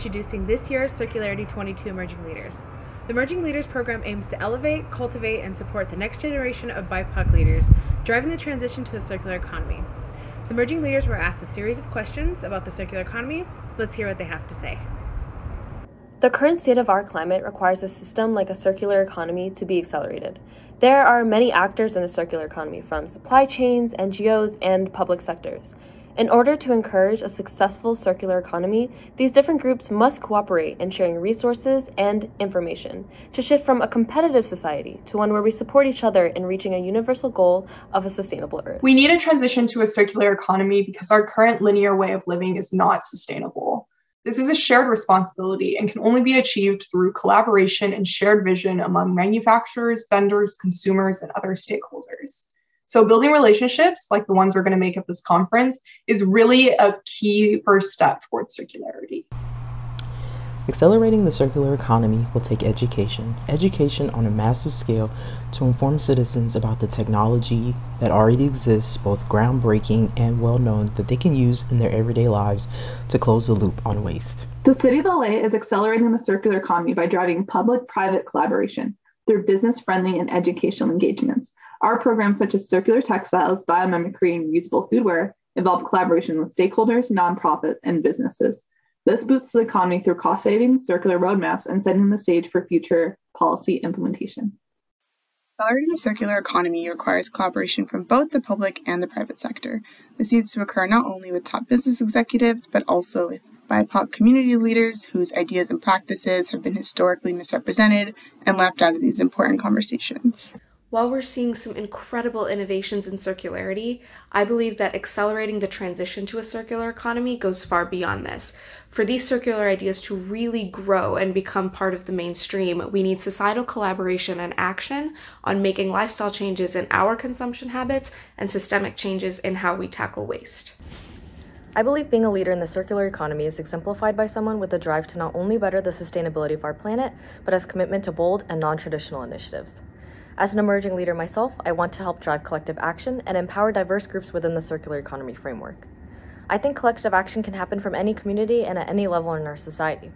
introducing this year's Circularity 22 Emerging Leaders. The Emerging Leaders program aims to elevate, cultivate, and support the next generation of BIPoC leaders, driving the transition to a circular economy. The Emerging Leaders were asked a series of questions about the circular economy. Let's hear what they have to say. The current state of our climate requires a system like a circular economy to be accelerated. There are many actors in a circular economy, from supply chains, NGOs, and public sectors. In order to encourage a successful circular economy, these different groups must cooperate in sharing resources and information to shift from a competitive society to one where we support each other in reaching a universal goal of a sustainable Earth. We need a transition to a circular economy because our current linear way of living is not sustainable. This is a shared responsibility and can only be achieved through collaboration and shared vision among manufacturers, vendors, consumers, and other stakeholders. So building relationships like the ones we're going to make at this conference is really a key first step towards circularity. Accelerating the circular economy will take education on a massive scale to inform citizens about the technology that already exists, both groundbreaking and well-known, that they can use in their everyday lives to close the loop on waste. The City of LA is accelerating the circular economy by driving public-private collaboration through business-friendly and educational engagements. Our programs, such as circular textiles, biomimicry, and reusable foodware, involve collaboration with stakeholders, nonprofits, and businesses. This boosts the economy through cost savings, circular roadmaps, and setting the stage for future policy implementation. Accelerating the circular economy requires collaboration from both the public and the private sector. This needs to occur not only with top business executives, but also with BIPoC community leaders whose ideas and practices have been historically misrepresented and left out of these important conversations. While we're seeing some incredible innovations in circularity, I believe that accelerating the transition to a circular economy goes far beyond this. For these circular ideas to really grow and become part of the mainstream, we need societal collaboration and action on making lifestyle changes in our consumption habits and systemic changes in how we tackle waste. I believe being a leader in the circular economy is exemplified by someone with a drive to not only better the sustainability of our planet, but has commitment to bold and non-traditional initiatives. As an emerging leader myself, I want to help drive collective action and empower diverse groups within the circular economy framework. I think collective action can happen from any community and at any level in our society.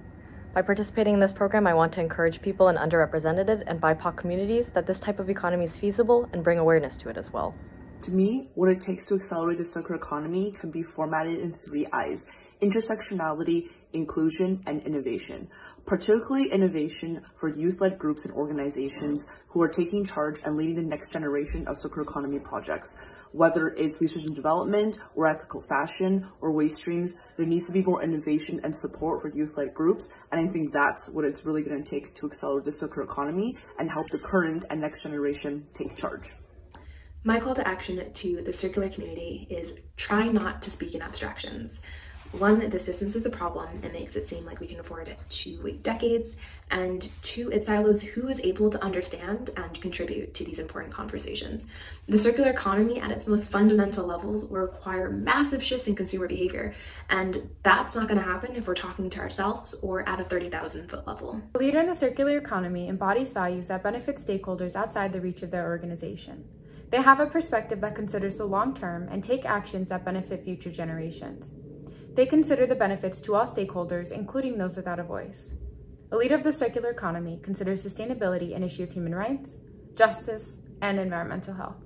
By participating in this program, I want to encourage people in underrepresented and BIPoC communities that this type of economy is feasible and bring awareness to it as well. To me, what it takes to accelerate the circular economy can be formatted in 3 I's: intersectionality, inclusion, and innovation. Particularly innovation for youth-led groups and organizations who are taking charge and leading the next generation of circular economy projects. Whether it's research and development, or ethical fashion, or waste streams, there needs to be more innovation and support for youth-led groups, and I think that's what it's really going to take to accelerate the circular economy and help the current and next generation take charge. My call to action to the circular community is try not to speak in abstractions. 1, this distance is a problem and makes it seem like we can afford to wait decades, and 2, it silos who is able to understand and contribute to these important conversations. The circular economy at its most fundamental levels will require massive shifts in consumer behavior, and that's not going to happen if we're talking to ourselves or at a 30,000-foot level. A leader in the circular economy embodies values that benefit stakeholders outside the reach of their organization. They have a perspective that considers the long term and take actions that benefit future generations. They consider the benefits to all stakeholders, including those without a voice. A leader of the circular economy considers sustainability an issue of human rights, justice, and environmental health.